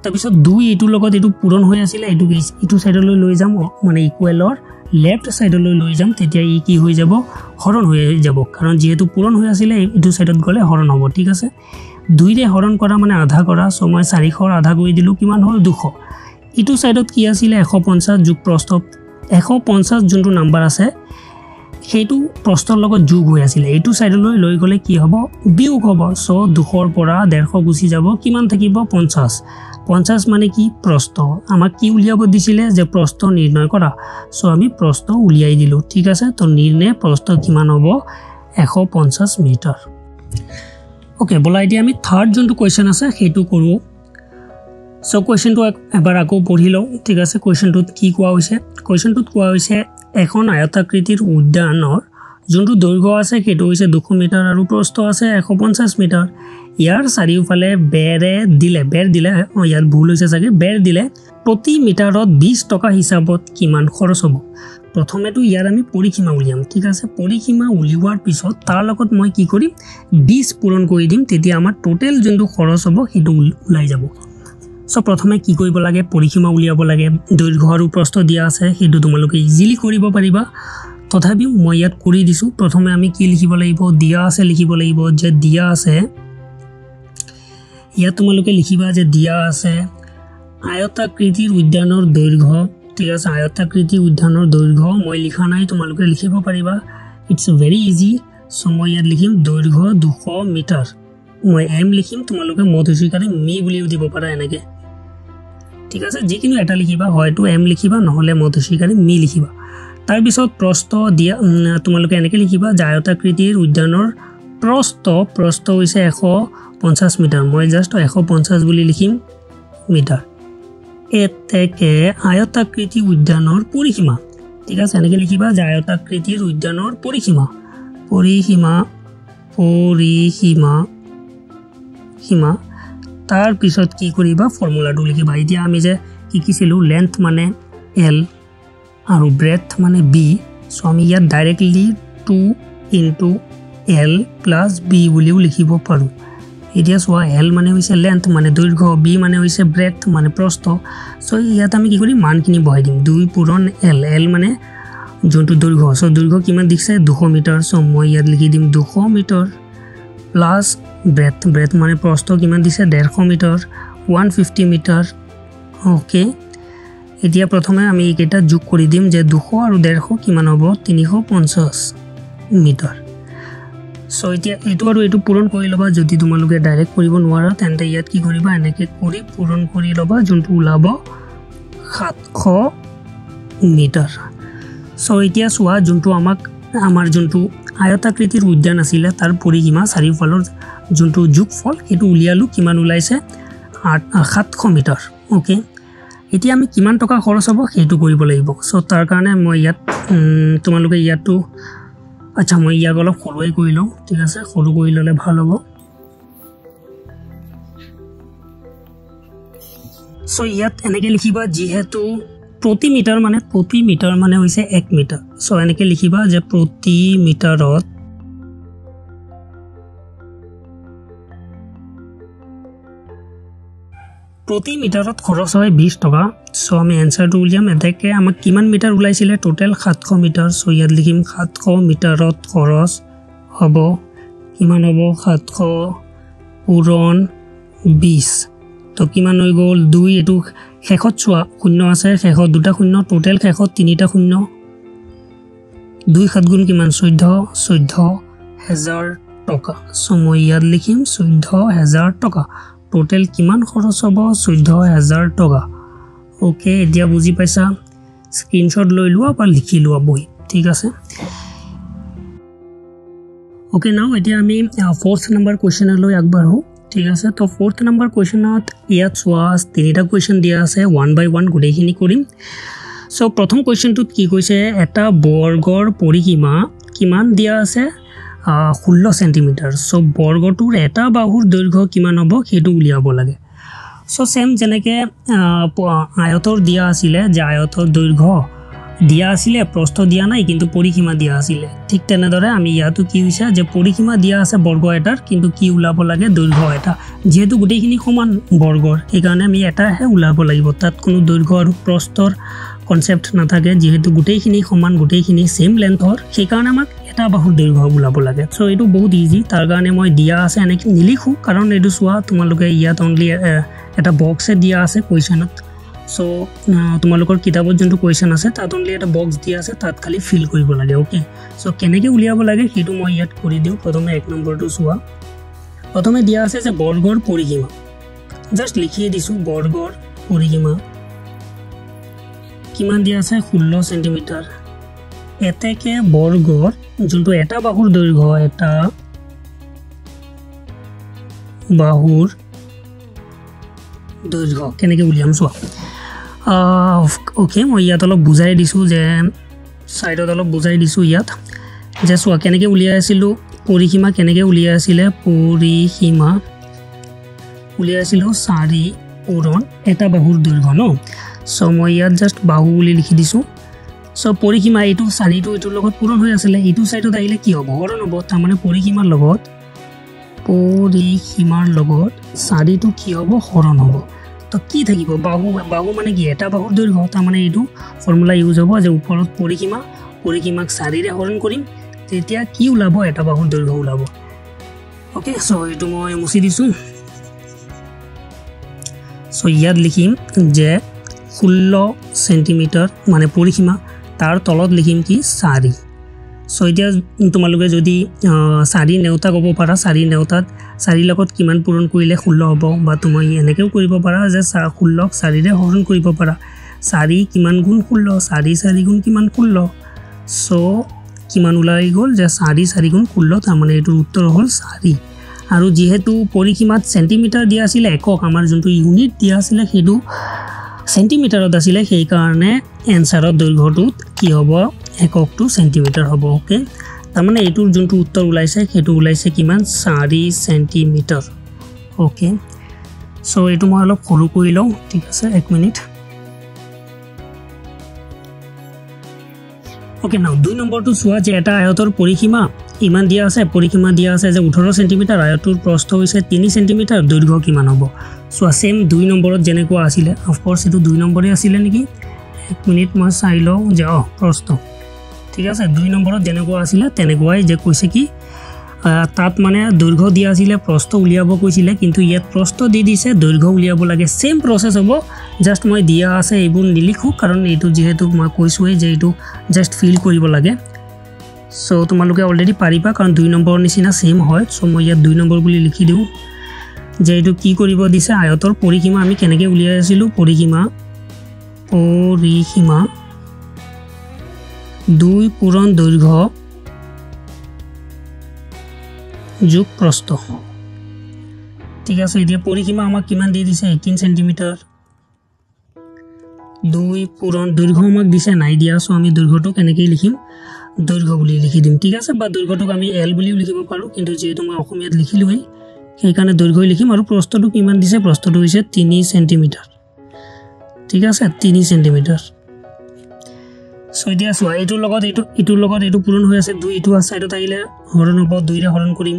তাৰপিছত 2 এইটো লগত এইটো পূৰণ হৈ আছিল এইটো সাইডলৈ লৈ যাম মানে ইকুৱেলৰ লেফট সাইডলৈ লৈ যাম তেতিয়া ই কি হৈ যাব হৰণ হৈ যাব কাৰণ যেহেতু পূৰণ হৈ আছিল এইটো সাইডত গ'লে হৰণ হ'ব ঠিক আছে 2 ৰে হৰণ কৰা মানে আধা কৰা সো মই 400ৰ আধা কৰি দিলো কিমান হ'ল 200 ইটো সাইডত কি আছিল 150 যোগ প্ৰস্থ 150 যোনটো নাম্বাৰ আছে সেইটো প্ৰস্থৰ লগত যোগ হৈ আছিল এইটো সাইডলৈ লৈ গ'লে কি হ'ব বিয়োগ হ'ব সো 200ৰ পৰা 150 গুচি যাব কিমান থাকিব 50 মানে কি প্ৰস্থ আমাক কি উলিয়াব দিছিলে যে প্ৰস্থ নিৰ্ণয় কৰা সো আমি প্ৰস্থ উলিয়াই দিলো ঠিক আছে তো নিৰ্ণয় প্ৰস্থ কিমান হ'ব 150 মিটাৰ ওকে বলা এতিয়া আমি থাৰ্ড যোনটো কোৱেশ্চন আছে সেইটো কৰো সো কোৱেশ্চনটো এবাৰ আকৌ পঢ়ি লওঁ ঠিক আছে কোৱেশ্চনটোত কি কোৱা হৈছে কোৱেশ্চনটোত কোৱা হৈছে এখন আয়তাকৃতিৰ উদ্যানৰ যোনটো দৈৰ্ঘ্য আছে সেইটো হৈছে 200 মিটাৰ আৰু প্ৰস্থ আছে 150 মিটাৰ ইয়াৰ চাৰিওফালে বেৰ দিলে ইয়াত ভুল হৈছে চাগে বেৰ দিলে প্ৰতি মিটাৰত 20 টকা হিচাপত কিমান খৰচ হ'ব প্ৰথমেটো ইয়াৰ আমি পৰিসীমা উলিয়াম ঠিক আছে পৰিসীমা উলিওৱাৰ পিছত তাৰ লগত মই কি কৰিম 20 পূৰণ কৰি দিম তেতিয়া আমাৰ টোটেল যোনটো খৰচ হ'ব সেইটো ওলাই যাব সো প্ৰথমে কি কৰিব লাগে পৰিসীমা উলিয়াব লাগে দৈৰ্ঘ্য আৰু প্ৰস্থ দিয়া আছে সেইটো তোমালোকে ইজিলি কৰিব পাৰিবা তথাপিও মই ইয়াত কৰি দিছো প্ৰথমে আমি কি লিখিব লাগিব দিয়া আছে লিখিব লাগিব যে দিয়া আছে ইয়াত তোমালোকে লিখিবা যে দিয়া আছে আয়তাকৃতিৰ উদ্যানৰ দৈৰ্ঘ্য ঠিক আছে আয়তাকৃতি উদ্যানৰ দৈৰ্ঘ্য মই লিখা নাই তোমালোকে লিখিব পাৰিবা ইটস ভেৰি ইজি সো মই ইয়াত লিখিম দৈৰ্ঘ্য 200 মিটাৰ মই এম লিখিম তোমালোকে মধ্যচিকাৰে মি বুলিও দিব পাৰা এনেকে ঠিক আছে যিকিনো এটা লিখিবা হয়তো এম লিখিবা নহলে মধ্যচিকাৰে মি লিখিবা তাৰ পিছত প্ৰস্থ দিয়া তোমালোকে এনেকে লিখিবা যে আয়তাকৃতিৰ উদ্যানৰ প্ৰস্থ হৈছে 150 মিটাৰ মই জাস্ট 150 বুলি লিখিম মিটাৰ এতেকে আয়তাকৃতি উদ্যানৰ পৰিসীমা ঠিক আছে এনেকে লিখিবা যে আয়তাকৃতিৰ উদ্যানৰ পৰিসীমা তাৰ পিছত কি কৰিবা ফৰ্মুলাটো লিখিবা এতিয়া আমি যে শিকিছিলো লেন্থ মানে L আৰু ব্ৰেথ মানে B সো আমি ইয়াত ডাইৰেক্টলি 2 * L + B বুলিও লিখিব পাৰো এতিয়া সোয়া L মানে হৈছে লেন্থ মানে দৈৰ্ঘ্য B মানে হৈছে ব্ৰেথ মানে প্ৰস্থ সো ইয়াত আমি কি কৰিম মানখিনি বহাই দিম 2 পূৰণ L মানে যোনটো দৈৰ্ঘ্য সো দৈৰ্ঘ্য কিমান দিছে 200 মিটাৰ সো মই ইয়াত লিখি দিম 200 মিটাৰ প্লাস ব্ৰেথ মানে প্ৰস্থ কিমান দিছে 150 মিটাৰ 150 মিটাৰ ওকে এতিয়া প্ৰথমে আমি এটা যোগ কৰি দিম যে 200 আৰু 150 কিমান হ'ব 350 মিটাৰ সো এতিয়া এটো আৰু এটো পূৰণ কৰি লবা যদি তোমালোকে ডাইৰেক্ট কৰিব নোৱাৰা তেন্তে ইয়াত কি কৰিবা এনেকে কৰি পূৰণ কৰি লবা যোনটো ওলাব 700 মিটাৰ সো এতিয়া সোয়া যোনটো আমাৰ যোনটো আয়তাকৃতিৰ উদ্যান আছিল তাৰ পৰিসীমা চাৰিওফালৰ যোনটো যোগফল হেতু উলিয়ালো কিমান ওলাইছে 700 মিটাৰ ওকে এতিয়া আমি কিমান টকা খৰচ হ'ব হেতু কৰিব লাগিব সো তাৰ কাৰণে মই ইয়াত তোমালোকে ইয়াতো আচ্ছা মই ইয়াক অলপ সৰুই কৰি লওঁ ঠিক আছে সৰু কৰি ললে ভাল হ'ব সো ইয়াত এনেকে লিখিবা যেহেতু প্ৰতি মিটাৰ মানে হৈছে 1 মিটাৰ সো এনেকে লিখিবা যে প্ৰতি মিটাৰত খৰচ হয় 20 টকা সো আমি এনসাৰটো উলিয়াম এতেকে আমাক কিমান মিটাৰ ওলাইছিলে টোটাল 700 মিটাৰ সো ইয়াত লিখিম 700 মিটাৰত খৰচ হ'ব কিমান হ'ব 700 পূৰণ 20 তো কিমান হৈ গ'ল 2 এটো শেষত চোৱা শূন্য আছে শেষত দুটা শূন্য টোটাল শেষত তিনিটা শূন্য 2 7 গুণ কিমান 14000 টকা সো মই ইয়াত লিখিম 14000 টকা টোটাল কিমান খৰচ হ'ব 14000 টকা ওকে এতিয়া বুজি পাইছা স্ক্ৰিনশ্বট লৈ লোৱা বা লিখি লোৱা বহি ঠিক আছে ওকে নাও এতিয়া আমি 4th নম্বৰ কোৱেশ্চনলৈ আগবাঢ়ো ঠিক আছে তো 4th নম্বৰ কোৱেশ্চনত ইয়াত সোয়া তিনিটা কোৱেশ্চন দিয়া আছে 1 বাই 1 গুটেখিনি কৰিম সো প্ৰথম কোৱেশ্চনটোত কি কৈছে এটা বৰ্গৰ পৰিসীমা কিমান দিয়া আছে 16 সেন্টিমিটাৰ সো বৰ্গটোৰ এটা বাহুৰ দৈৰ্ঘ্য কিমান হ'ব হেতু উলিয়াব লাগে সো সেম যেনেকে আয়তৰ দিয়া আছিল যে আয়তৰ দৈৰ্ঘ্য দিয়া আছিল প্ৰস্থ দিয়া নাই কিন্তু পৰিসীমা দিয়া আছিল ঠিক তেনেদৰে আমি ইয়াতো কি হৈছে যে পৰিসীমা দিয়া আছে বৰ্গ এটাৰ কিন্তু কি উলাব লাগে দৈৰ্ঘ্য এটা যেহেতু গুটেখিনি সমান বৰ্গৰ এই কাৰণে আমি এটাহে উলাব লাগিব তাত কোনো দৈৰ্ঘ্য আৰু প্ৰস্থৰ কনসেপ্ট নাথাকে যেহেতু গুটেখিনি সমান গুটেখিনি সেম লেন্থৰ সেই কাৰণে আমাক এটা বাহুৰ দৈৰ্ঘ্য উলাব লাগে সো এটো বহুত ইজি তাৰ কাৰণে মই দিয়া আছে এনেকে নিলিখো কাৰণ এটো সোয়া তোমালোকে ইয়াত অনলি এটা বক্সে দিয়া আছে কোৱেশ্চনত সো তোমালোকৰ কিতাপত যোনটো কোৱেশ্চন আছে তাত অনলি এটা বক্স দিয়া আছে তাত খালি ফিল কৰিব লাগে ওকে সো কেনেকে উলিয়াব লাগে হেতু মই ইয়াত কৰি দিও প্ৰথমে 1 নম্বৰটো সোয়া প্ৰথমে দিয়া আছে যে বৰ্গৰ পৰিসীমা জাস্ট লিখিয়ে দিছো বৰ্গৰ পৰিসীমা কিমান দিয়া আছে 16 সেন্টিমিটাৰ এতেকে বৰ্গৰ যোনটো এটা বাহুৰ দৈৰ্ঘ্য এটা বাহুৰ দৈৰ্ঘ্য কেনেকৈ উলিয়াম চোৱা ওকে মই ইয়াত অলপ বুজাই দিছোঁ যে সাইডত অলপ বুজাই দিছোঁ ইয়াত যে চোৱা কেনেকৈ উলিয়াই আছিলোঁ পৰিসীমা কেনেকৈ উলিয়াই আছিলে পৰিসীমা উলিয়াই আছিলোঁ 4 পূৰণ এটা বাহুৰ দৈৰ্ঘ্য ন সো মই ইয়াত জাস্ট বাহু বুলি লিখি দিছোঁ সো পৰিসীমা এইটো 4টো এইটোৰ লগত পূৰণ হৈ আছিলে এইটো সাইডত আহিলে কি হ'ব হৰণ হ'ব তাৰ মানে পৰিসীমাৰ লগত 4টো কি হ'ব হৰণ হ'ব তো কি থাকিব বাহু মানে কি এটা বাহুৰ দৈৰ্ঘ্য তাৰ মানে এইটো ফৰ্মুলা ইউজ হ'ব যে ওপৰত পৰিসীমাক 4ৰে হৰণ কৰিম তেতিয়া কি ওলাব এটা বাহুৰ দৈৰ্ঘ্য ওলাব ওকে সো এইটো মই মুছি দিছোঁ সো ইয়াত লিখিম যে 16 সেন্টিমিটাৰ মানে পৰিসীমা তাৰ তলত লিখিম কি 4 সো এতিয়া তোমালোকে যদি 4 নেউতা ক'ব পাৰা 4 নেউতাত 4 লগত কিমান পূৰণ কৰিলে 16 হ'ব বা তুমি এনেকেও কৰিব পাৰা যে 16ক 4ৰে হৰণ কৰিব পাৰা 4 কিমান গুণ 16 4 গুণ কিমান 16 সো কিমান ওলাই গ'ল যে 4 গুণ 16 তাৰ মানে এইটোৰ উত্তৰ হ'ল 4 আৰু যেহেতু পৰিসীমাত সেন্টিমিটাৰ দিয়া আছিল একক আমাৰ যোনটো ইউনিট দিয়া আছিল সেইটো সেন্টিমিটাৰত আছিল সেই কাৰণে এনসাৰৰ দৈৰ্ঘ্যটোত কি হ'ব এককটো সেন্টিমিটাৰ হ'ব ওকে তাৰ মানে এইটোৰ যোনটো উত্তৰ ওলাইছে সেইটো ওলাইছে কিমান 4 সেন্টিমিটাৰ ওকে সো এইটো মই অলপ সৰু কৰি লওঁ ঠিক আছে 1 মিনিট ওকে নাও 2 নম্বৰটো চোৱা যে এটা আয়তৰ পৰিসীমা ইমান দিয়া আছে পৰিসীমা দিয়া আছে যে 18 সেন্টিমিটাৰ আয়তৰ প্ৰস্থ হৈছে 3 সেন্টিমিটাৰ দৈৰ্ঘ্য কিমান হ'ব সো সেম 2 নম্বৰত যেনেকুৱা আছিল অফ কোৰ্স এটো 2 নম্বৰে আছিল নেকি 1 মিনিট মই চাই লওঁ যে প্ৰস্থ ঠিক আছে 2 নম্বৰত যেনেকুৱা আছিল তেনেকুৱাই যে কৈছে কি তাত মানে দৈৰ্ঘ্য দিয়া আছিল প্ৰস্থ উলিয়াব কৈছিলে কিন্তু ইয়াত প্ৰস্থ দি দিছে দৈৰ্ঘ্য উলিয়াব লাগে সেম প্ৰসেস হ'ব জাস্ট মই দিয়া আছে এইবোৰ নিলিখো কাৰণ এইটো যেহেতু মই কৈছোই যে এইটো জাস্ট ফিল কৰিব লাগে সো তোমালোকে অলৰেডি পাৰিবা কাৰণ 2 নম্বৰৰ নিচিনা সেম হয় সো মই ইয়াত 2 নম্বৰ বুলি লিখি দিওঁ যে এইটো কি কৰিব দিছে আয়তৰ পৰিসীমা আমি কেনেকৈ উলিয়াই আছিলোঁ পৰিসীমা 2 পূৰণ দৈৰ্ঘ্য যোগ প্ৰস্থ ঠিক আছে এতিয়া পৰিসীমা আমাক কিমান দি দিছে 18 সেন্টিমিটাৰ 2 পূৰণ দৈৰ্ঘ্য আমাক দিছে নাই দিয়া সো আমি দৈৰ্ঘ্যটো কেনেকৈ লিখিম দৈৰ্ঘ্য বুলি লিখি দিম ঠিক আছে বা দৈৰ্ঘ্যটোক আমি এল বুলিও লিখিব পাৰো কিন্তু যেহেতু মই অসমীয়াত লিখিলোই সেই কাৰণে দৈৰ্ঘ্য লিখিম আৰু প্ৰস্থটো কিমান দিছে প্ৰস্থটো হৈছে 3 সেন্টিমিটাৰ ঠিক আছে 3 সেন্টিমিটাৰ সো এতিয়া চোৱা এইটোৰ লগত এইটো পূৰণ হৈ আছে 2 ইটো সাইডত আহিলে হৰণ হ'ব 2 ৰে হৰণ কৰিম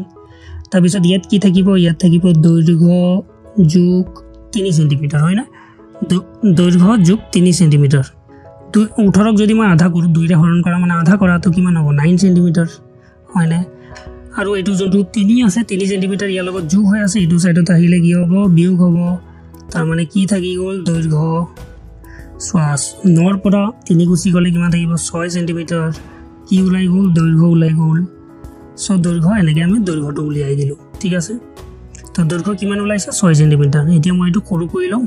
তাৰ পিছত ইয়াত কি থাকিব ইয়াত থাকিব দৈৰ্ঘ্য যোগ 3 সেন্টিমিটাৰ হয় না দৈৰ্ঘ্য যোগ 3 সেন্টিমিটাৰ 18ক যদি মই আধা কৰো 2 ৰে হৰণ কৰা মানে আধা কৰা তো কিমান হ'ব 9 সেন্টিমিটাৰ হয় না আৰু এইটো যোনটো 3 আছে 3 সেন্টিমিটাৰ ইয়াৰ লগত যোগ হৈ আছে এইটো সাইডত আহিলে কি হ'ব বিয়োগ হ'ব তাৰ মানে কি থাকি গ'ল দৈৰ্ঘ্য শ্বাস 9 পৰা 3 গুচি গ'লে কিমান থাকিব 6 সেন্টিমিটাৰ কি ওলাই গ'ল দৈৰ্ঘ্য ওলাই গ'ল সো দৈৰ্ঘ্য এনেকৈ আমি দৈৰ্ঘ্যটো উলিয়াই দিলোঁ ঠিক আছে তো দৈৰ্ঘ্য কিমান ওলাইছে 6 সেন্টিমিটাৰ এতিয়া মই এইটো সৰু কৰি লওঁ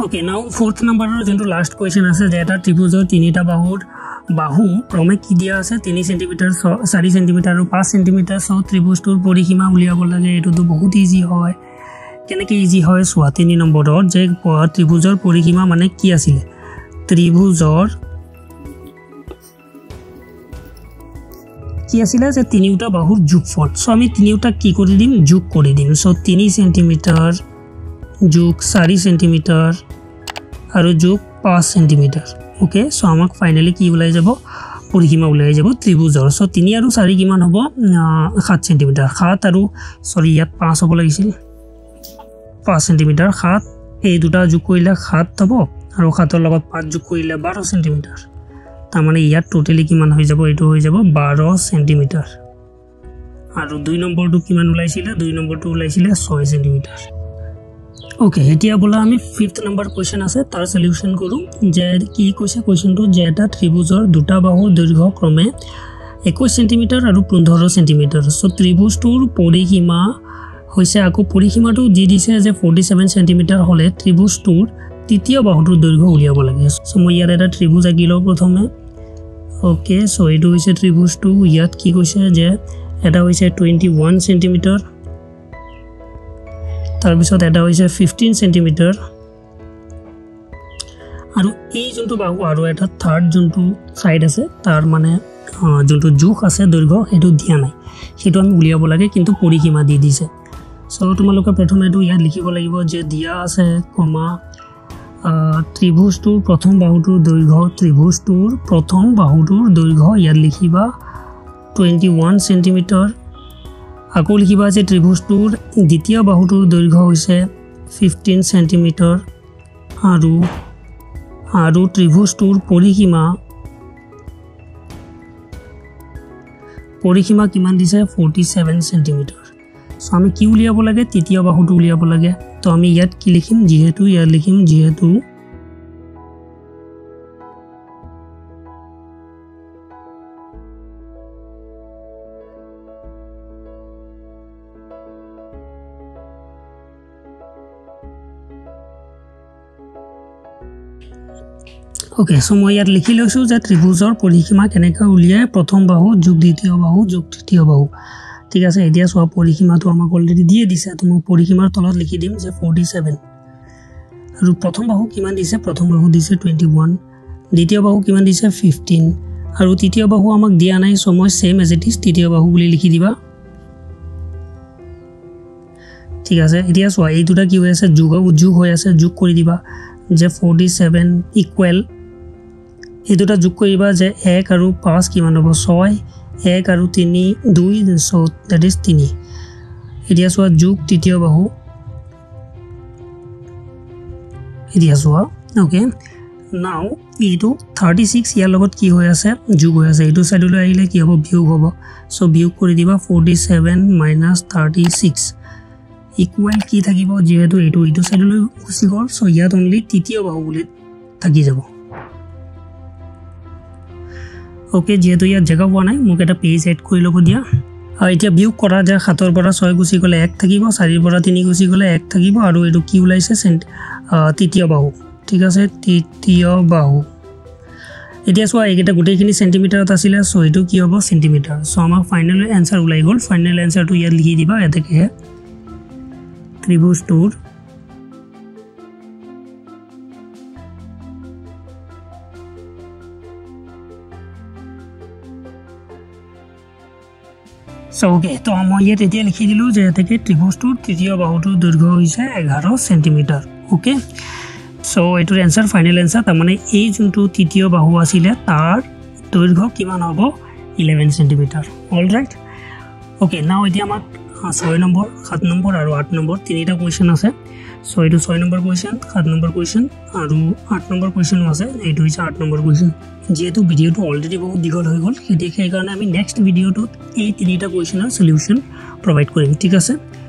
ওকে নাও 4th নম্বৰৰ যোনটো লাষ্ট কোৱেশ্চন আছে যে এটা ত্ৰিভুজৰ তিনিটা বাহু ক্ৰমে কি দিয়া আছে 3 সেন্টিমিটাৰ 4 সেন্টিমিটাৰ আৰু 5 সেন্টিমিটাৰ সহ ত্ৰিভুজটোৰ পৰিসীমা উলিয়াব লাগে এটোতো বহুত ইজি হয় কেনেকৈ ইজি হয় চোৱা 3 নম্বৰৰ যে ত্ৰিভুজৰ পৰিসীমা মানে কি আছিল ত্ৰিভুজৰ কি আছিল যে তিনিটা বাহুৰ যোগফল সো আমি তিনিটা কি কৰি দিম যোগ কৰি দিম সো 3 সেন্টিমিটাৰ যোগ 4 সেন্টিমিটাৰ আৰু যোগ 5 সেন্টিমিটাৰ ওকে সো আমাক ফাইনালি কি ওলাই যাব পৰিসীমা ওলাই যাব ত্ৰিভুজৰ সো 3 আৰু 4 কিমান হ'ব 7 সেন্টিমিটাৰ 7 আৰু সৰি ইয়াত 5 হ'ব লাগিছিল 5 সেন্টিমিটাৰ 7 এই দুটা যোগ কৰিলে 7 হ'ব আৰু 7ৰ লগত 5 যোগ কৰিলে 12 সেন্টিমিটাৰ তাৰ মানে ইয়াত টোটালি কিমান হৈ যাব এইটো হৈ যাব 12 সেন্টিমিটাৰ আৰু 2 নম্বৰটো কিমান ওলাইছিল 2 নম্বৰটো ওলাইছিল 6 সেন্টিমিটাৰ ওকে এতিয়া বলা আমি 5th নম্বৰ কোৱেশ্চন আছে তাৰ সলিউশন কৰো যে কি কৈছে কোৱেশ্চনটো যে এটা ত্ৰিভুজৰ দুটা বাহুৰ দৈৰ্ঘ্য ক্ৰমে 21 সেন্টিমিটাৰ আৰু 15 সেন্টিমিটাৰ সো ত্ৰিভুজটোৰ পৰিসীমা হৈছে আকৌ পৰিসীমাটো দি দিছে যে 47 সেন্টিমিটাৰ হলে ত্ৰিভুজটোৰ তৃতীয় বাহুটোৰ দৈৰ্ঘ্য উলিয়াব লাগে সো মই ইয়াত এটা ত্ৰিভুজ আঁকিলো প্ৰথমে ওকে সো এইটো হৈছে ত্ৰিভুজটো ইয়াত কি কৈছে যে এটা হৈছে 21 সেন্টিমিটাৰ তাৰ পিছত এটা হৈছে 15 সেন্টিমিটাৰ আৰু এই যোনটো বাহু আৰু এটা থাৰ্ড যোনটো সাইড আছে তাৰ মানে যোনটো জোখ আছে দৈৰ্ঘ্য হেতু দিয়া নাই হেতু আমি উলিয়াব লাগে কিন্তু পৰিসীমা দি দিছে সো তোমালোকে প্ৰথমে এটো ইয়াত লিখিব লাগিব যে দিয়া আছে কমা ত্ৰিভুজটোৰ প্ৰথম বাহুটোৰ দৈৰ্ঘ্য ত্ৰিভুজটোৰ প্ৰথম বাহুটোৰ দৈৰ্ঘ্য ইয়াত লিখিবা 21 সেন্টিমিটাৰ আকৌ লিখিবা যে ত্ৰিভুজটোৰ দ্বিতীয় বাহুটোৰ দৈৰ্ঘ্য হৈছে 15 সেন্টিমিটাৰ আৰু ত্ৰিভুজটোৰ পৰিসীমা কিমান দিছে 47 সেন্টিমিটাৰ সো আমি কি উলিয়াব লাগে তৃতীয় বাহুটো উলিয়াব লাগে তো আমি ইয়াত কি লিখিম যেহেতু ইয়াত লিখিম যেহেতু ओके सो মই ইয়াত লিখি লৈছো যে ত্ৰিভুজৰ পৰিসীমা কেনেকৈ উলিয়ায় প্ৰথম বাহু যোগ দ্বিতীয় বাহু যোগ তৃতীয় বাহু ঠিক আছে এতিয়া সব পৰিসীমাটো আমাক অলৰেডি দিয়ে দিছে তো মই পৰিসীমাৰ তলত লিখি দিম যে 47 আৰু প্ৰথম বাহু কিমান দিছে প্ৰথম বাহু দিছে 21 দ্বিতীয় বাহু কিমান দিছে 15 আৰু তৃতীয় বাহু আমাক দিয়া নাই সো মই সেম এজ ইট ইজ তৃতীয় বাহু বুলি লিখি দিবা ঠিক আছে এতিয়া সো এই দুটা কি হৈ আছে যোগ হৈ আছে যোগ কৰি দিবা যে 47 ইকুৱেল এই দুটা যোগ কৰিবা যে 1 আৰু 5 কিমান হ'ব 6 1 আৰু 3 2 সো দ্যাট ইজ 3 এতিয়া সো যোগ তৃতীয় বাহু এতিয়া সো ওকে নাও এইটো 36 ইয়াৰ লগত কি হৈ আছে যোগ হৈ আছে এইটো সাইডলৈ আহিলে কি হ'ব বিয়োগ হ'ব সো বিয়োগ কৰি দিবা 47 - 36 ইকুৱেল কি থাকিব যেহেতু এইটো সাইডলৈ গুচি গ'ল সো ইয়াত অনলি তৃতীয় বাহু বুলি থাকি যাব ओके जेहेतु ইয়াত জায়গা পোৱা নাই মোক এটা পেজ এড কৰি লব দিয়া আৰু এতিয়া বিয়োগ কৰা যায় 7 ৰ পৰা 6 গুচি গলে 1 থাকিব 4 ৰ পৰা 3 গুচি গলে 1 থাকিব আৰু এটো কি ওলাইছে তৃতীয় বাহু ঠিক আছে তৃতীয় বাহু এতিয়া সোয়া এইটা গোটেইখিনি সেন্টিমিটাৰত আছিল সো এটো কি হ'ব সেন্টিমিটাৰ সো আমাৰ ফাইনাল আনসাৰ ওলাই গল ফাইনাল আনসাৰটো ইয়াত লিখি দিবা এটাকে ত্ৰিভুজটোৰ So okay, तो मैं ये तेतिया लिखी दिलु जे एतके त्रिभुजटुर तृतीय बाहुटुर दैर्घ्य होइसे 11 सेंटीमीटर ओके सो एटुर आंसर फाइनल आंसर त माने ए जुनटु तृतीय बाहु आसिले तार दैर्घ्य किमान हबो 11 सेंटीमीटर ऑलराइट ओके नाउ इति आमाक 6 नम्बर 7 नम्बर और 8 नम्बर तीनटा क्वेश्चन আছে सो एटु 6 नम्बर क्वेश्चन 7 नम्बर क्वेश्चन और 8 नम्बर क्वेश्चन আছে एटु হৈছে 8 नम्बर क्वेश्चन जेहेतु भिडिओটো অলরেডি বহুত দীঘল হৈ গল সেই কাৰণে আমি নেক্সট ভিডিওটোত এই তিনিটা কোৱেশ্চনৰ সলিউশন প্ৰভাইড কৰিম ঠিক আছে